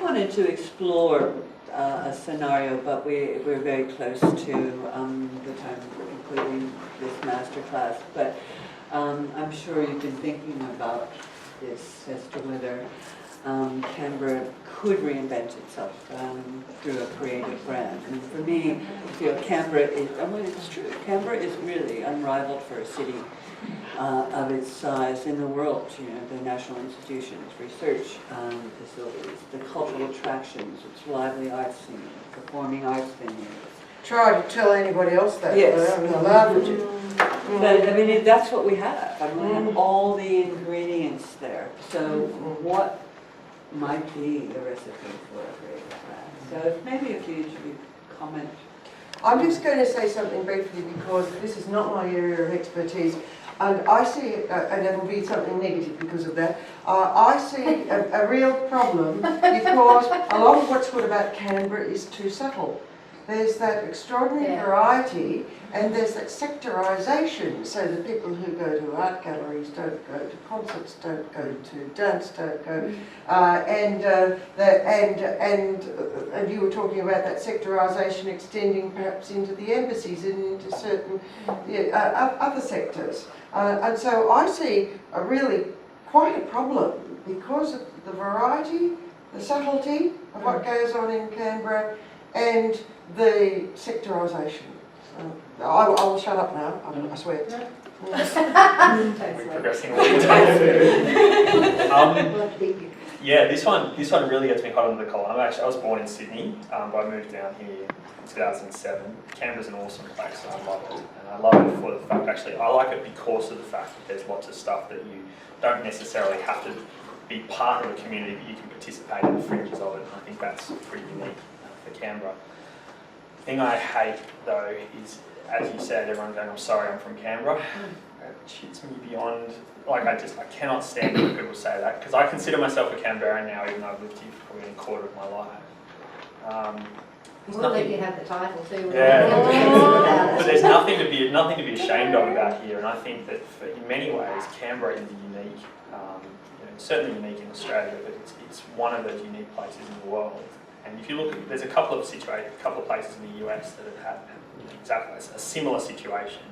wanted to explore a scenario, but we're very close to the time for concluding this masterclass. But I'm sure you've been thinking about this as to whether Canberra could reinvent itself through a creative brand. And for me, I feel Canberra is, I mean, it's true, Canberra is really unrivaled for a city of its size in the world. You know, the national institutions, research facilities, the cultural attractions, its lively arts scene, performing arts venues. Try to tell anybody else that. Yes. I'm gonna laugh at you. But I mean, that's what we have. I mean, we have all the ingredients there. So what might be the recipe for a creative brand? So maybe if you comment. I'm just going to say something briefly because this is not my area of expertise, and I see, and it will be something negative because of that. I see a real problem because a lot of what's good about Canberra is too subtle. There's that extraordinary variety, and there's that sectorisation, so the people who go to art galleries don't go to concerts, don't go to dance, don't go, and you were talking about that sectorisation extending perhaps into the embassies and into certain other sectors, and so I see quite a problem because of the variety, the subtlety of what goes on in Canberra, and the sectorisation. So I will shut up now, I swear. We're progressing all the time. Yeah, this one really gets me hot under the collar. I was born in Sydney, but I moved down here in 2007. Canberra's an awesome place, and I love it. And I love it for the fact, actually, I like it because of the fact that there's lots of stuff that you don't necessarily have to be part of a community, but you can participate in the fringes of it. And I think that's pretty unique for Canberra. The thing I hate, though, is, as you said, everyone going, I'm sorry, I'm from Canberra. It shits me beyond, like I cannot stand it when people say that, because I consider myself a Canberran now, even though I've lived here for probably a quarter of my life. We'll let you have the title too. Yeah, but there's nothing to be ashamed of about here, and I think that in many ways Canberra is unique. Certainly unique in Australia, but it's one of those unique places in the world. And if you look, there's a couple of places in the US that have had exactly a similar situation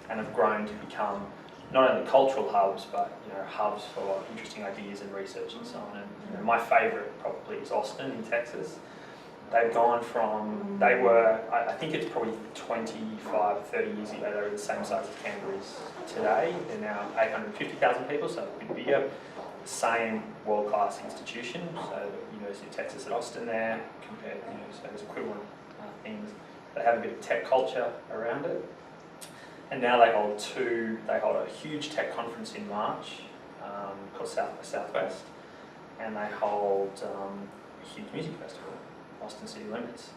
and have grown to become not only cultural hubs, but hubs for interesting ideas and research and so on. And my favourite probably is Austin in Texas. They've gone from, I think it's probably 25, 30 years ago, they were the same size as Canberra is today. They're now 850,000 people, so a bit bigger. Same world-class institution, so the University of Texas at Austin there, compared, so there's equivalent things. They have a bit of tech culture around it. And now they hold a huge tech conference in March called Southwest, and they hold a huge music festival, Austin City Limits.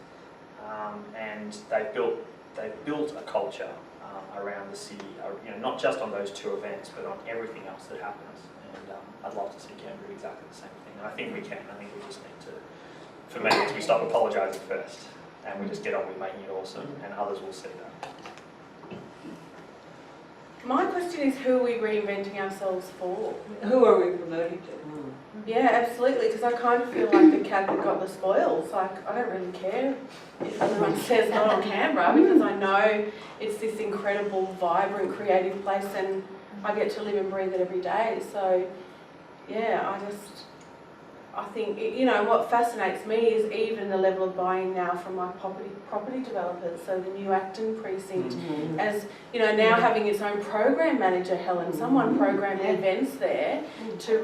And they've built a culture around the city, not just on those two events, but on everything else that happens. And I'd love to see Canberra do exactly the same thing. And I think we can. I think we just need to, for me, we stop apologising first, and we just get on with making it awesome, and others will see that. My question is, who are we reinventing ourselves for? Who are we promoting to? Yeah, absolutely, because I kind of feel like the cat that got the spoils. Like, I don't really care if everyone says not on Canberra, because I know it's this incredible, vibrant, creative place, and I get to live and breathe it every day. So, yeah, I think, what fascinates me is even the level of buying now from my property developers. So the new Acton precinct, as now having its own program manager, Helen, someone programmed events there to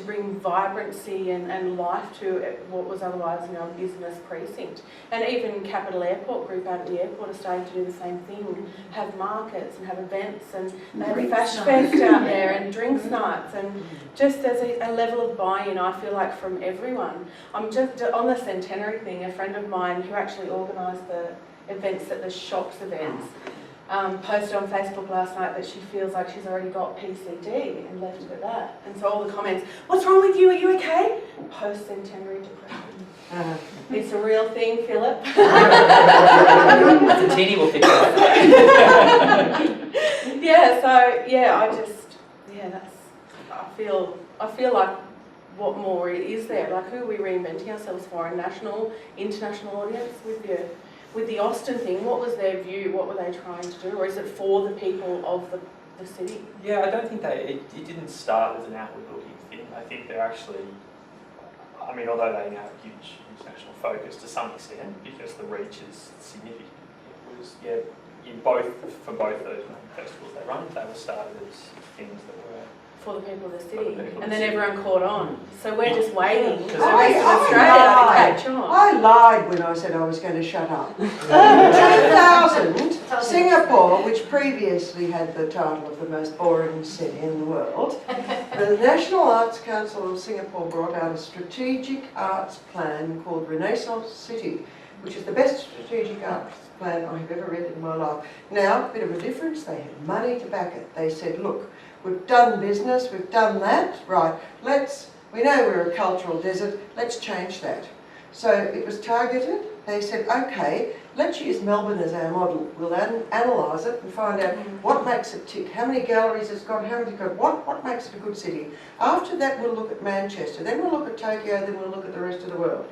bring vibrancy and life to what was otherwise a business precinct. And even Capital Airport Group out at the airport are starting to do the same thing, have markets and have events, and they have a Fash Fest out there and drinks nights, and just as a level of buy-in, I feel like, from everyone. I'm just on the centenary thing, a friend of mine who actually organised the events at the Shops events posted on Facebook last night that she feels like she's already got PCD and left it at that. And so all the comments, what's wrong with you, are you okay? Post-centenary depression. It's a real thing, Philip. Santini will fix it. Yeah, so, yeah, I feel like what more is there? Like, who are we reinventing ourselves for? A national, international audience with the Austin thing? What was their view? What were they trying to do? Or is it for the people of the city? Yeah, I don't think it didn't start as an outward-looking thing. I think they're actually, I mean, although they now have a huge international focus to some extent, because the reach is significant, it was, for both those main festivals they run, they were started as things that were For the people of the For the city. people of And the then city. everyone caught on. So we're just waiting for the Because rest of I Australia to lied. catch on. I lied when I said I was going to shut up. In 2000, Singapore, which previously had the title of the most boring city in the world, the National Arts Council of Singapore brought out a strategic arts plan called Renaissance City, which is the best strategic arts plan I've ever read in my life. Now, a bit of a difference, they had money to back it. They said, look, we've done business, we've done that, right, we know we're a cultural desert, let's change that. So it was targeted. They said, okay, let's use Melbourne as our model. We'll analyse it and find out what makes it tick, how many galleries it's got, how many what makes it a good city. After that, we'll look at Manchester, then we'll look at Tokyo, then we'll look at the rest of the world.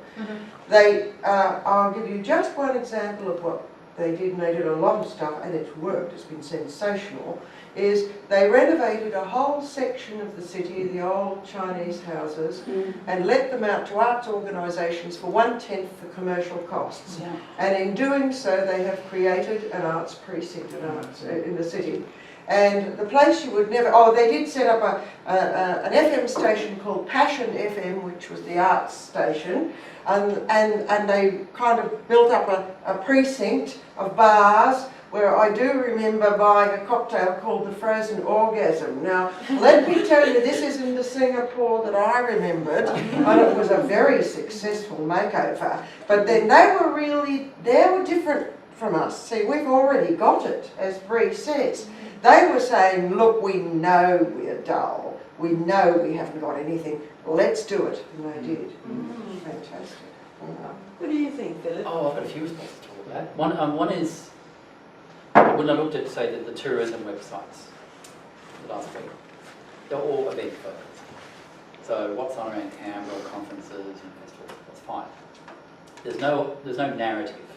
I'll give you just one example of what they did, and they did a lot of stuff, and it's worked, it's been sensational, is they renovated a whole section of the city, the old Chinese houses, and let them out to arts organisations for 1/10 the commercial costs. Yeah. And in doing so, they have created an arts precinct in the city. And the place you would never, they did set up an FM station called Passion FM, which was the arts station, and they kind of built up a precinct of bars where I do remember buying a cocktail called the Frozen Orgasm. Now, let me tell you, this isn't the Singapore that I remembered, and it was a very successful makeover. But then they were different from us. See, we've already got it, as Bree says. They were saying, look, we know we're dull. We know we haven't got anything. Let's do it. And they did. Fantastic. What do you think, Philip? Oh, I've got a few responses to all that. One is, when I looked at, say, the tourism websites last week, they're all event focused. So what's on around Canberra, conferences and festivals, that's fine. There's no narrative.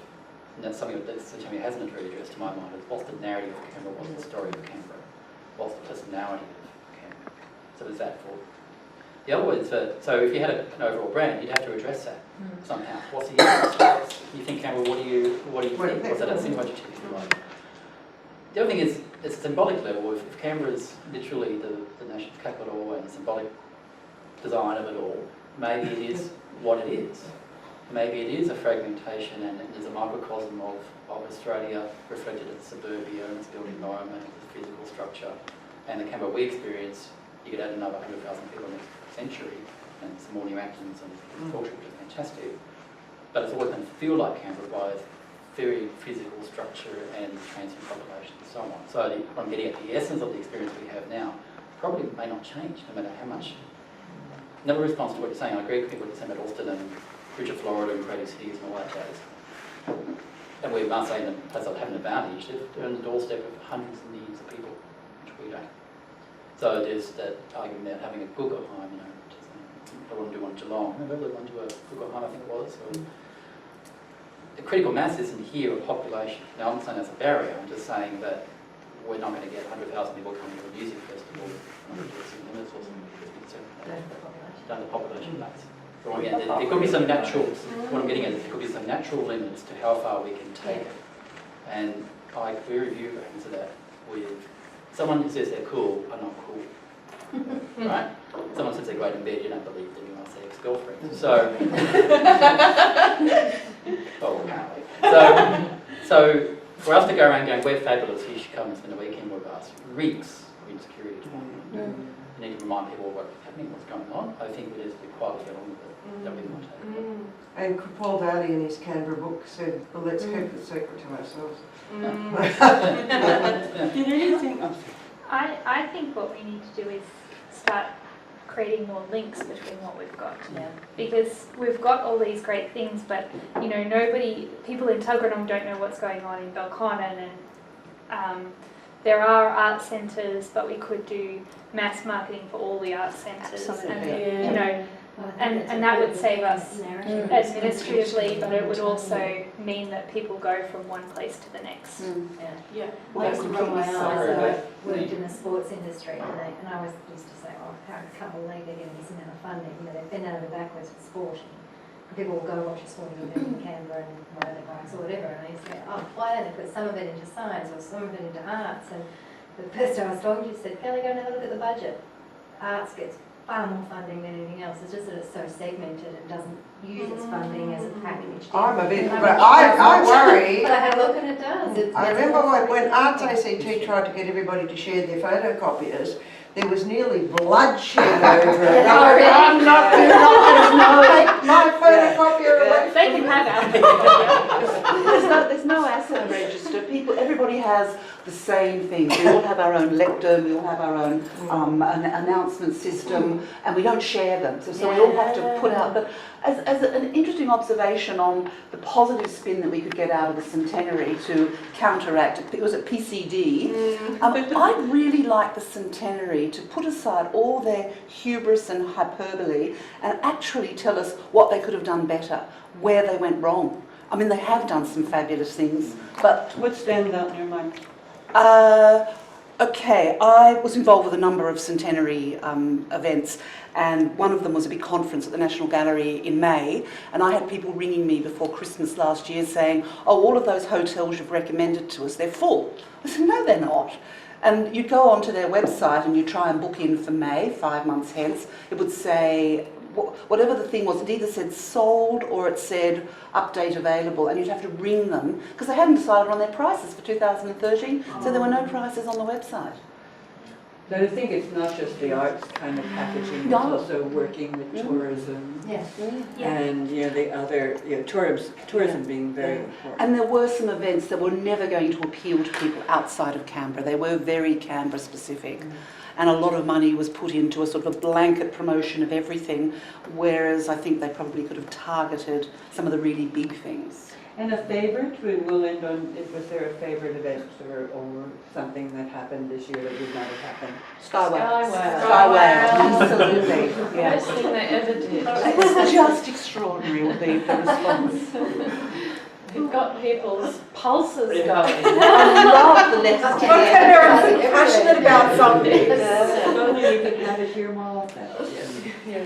And that's something that certainly hasn't really addressed to my mind, is what's the narrative of Canberra, what's the story of Canberra, what's the personality of Canberra. So is that for... The other one is, so if you had an overall brand, you'd have to address that somehow. What's the ethos? You think Canberra, what do you think? What's that insinuative, if you like? The other thing is, it's a symbolic level. If Canberra is literally the national capital and the symbolic design of it all, maybe it is what it is. Maybe it is a fragmentation and there's a microcosm of Australia reflected in suburbia and its built environment, the physical structure. And the Canberra we experience, you could add another 100,000 people next century and some more new actions and culture, which is fantastic. But it's always going to feel like Canberra by its very physical structure and transient population and so on. So what I'm getting at, the essence of the experience we have now probably may not change, no matter how much. Another response to what you're saying, I agree with what you're saying about Austin and Richard, Florida and creative cities and all that jazz. And we must say that places that have an advantage, they're on the doorstep of hundreds of millions of people, which we don't. So there's that argument about having a Guggenheim, I want to do one in Geelong. Remember they want to do a Guggenheim, I think it was? Or the critical mass isn't here of population. Now I'm not saying that's a barrier, I'm just saying that we're not going to get 100,000 people coming to a music festival, not going to do city limits or something, because it's down the population base. Yeah, there could be some natural, what I'm getting at is there could be some natural limits to how far we can take it. And I agree with you, to that, with someone who says they're cool are not cool, right? Someone says they're great in bed, you don't believe them, you might say ex-girlfriend. So, oh, apparently. So for us to go around going, we're fabulous, here she comes, spend a weekend with us, reeks of insecurity to one. You need to remind people what's happening, what's going on. I think we just be quietly get on with it. That we might take. And Paul Daly in his Canberra book said, well, let's keep the secret to ourselves. Did you think? I think what we need to do is start creating more links between what we've got. Yeah. Because we've got all these great things, but people in Tuggeranong don't know what's going on in Belconnen, and there are art centres, but we could do mass marketing for all the art centres. Absolutely. And And that would save us Narrative. administratively, but it would also mean that people go from one place to the next. Yeah. I used to roll my eyes, Sorry, so I but- worked in the sports industry, and I always used to say, oh, how can't believe they're getting this amount of funding, you know, they've been over backwards with sport. And people will go watch a sporting event in Canberra and ride their bikes or whatever, and I used to go, oh, why don't they put some of it into science or some of it into arts? And the person I was talking to said, Kelly, go and have a look at the budget. Arts gets far more funding than anything else. It's just that it's so segmented and doesn't use its funding as a package. I'm a bit, And but went, I worry. But I had a look and it does. I remember when Arts ACT tried to get everybody to share their photocopiers, there was nearly bloodshed over it. I'm not going to take my photocopier away. They can have ours. There's no asset register. Everybody has the same thing. We all have our own lectern, we all have our own an announcement system, and we don't share them. So we all have to put out. But as an interesting observation on the positive spin that we could get out of the centenary to counteract, it was at PCD. I'd really like the centenary to put aside all their hubris and hyperbole and actually tell us what they could have done better, where they went wrong. I mean, they have done some fabulous things, but... What stands out in your mind? Okay, I was involved with a number of centenary events, and one of them was a big conference at the National Gallery in May, and I had people ringing me before Christmas last year saying, oh, all of those hotels you've recommended to us, they're full. I said, no, they're not. And you'd go onto their website and you try and book in for May, 5 months hence, it would say, whatever the thing was, it either said sold or it said update available, and you'd have to ring them because they hadn't decided on their prices for 2013, so there were no prices on the website. So I think it's not just the arts kind of packaging, it's No. also working with tourism Yeah. and the other, tourism being very important. And there were some events that were never going to appeal to people outside of Canberra. They were very Canberra specific. And a lot of money was put into a sort of a blanket promotion of everything, whereas I think they probably could have targeted some of the really big things. And a favourite, we will end on, was there a favourite event or something that happened this year that would not have happened? Skyway, absolutely. Best Yes. thing they ever did. It's just extraordinary, will be the response. It got people's pulses going. I love the next Everyone's passionate about something. If only we could have it here more often. Yeah.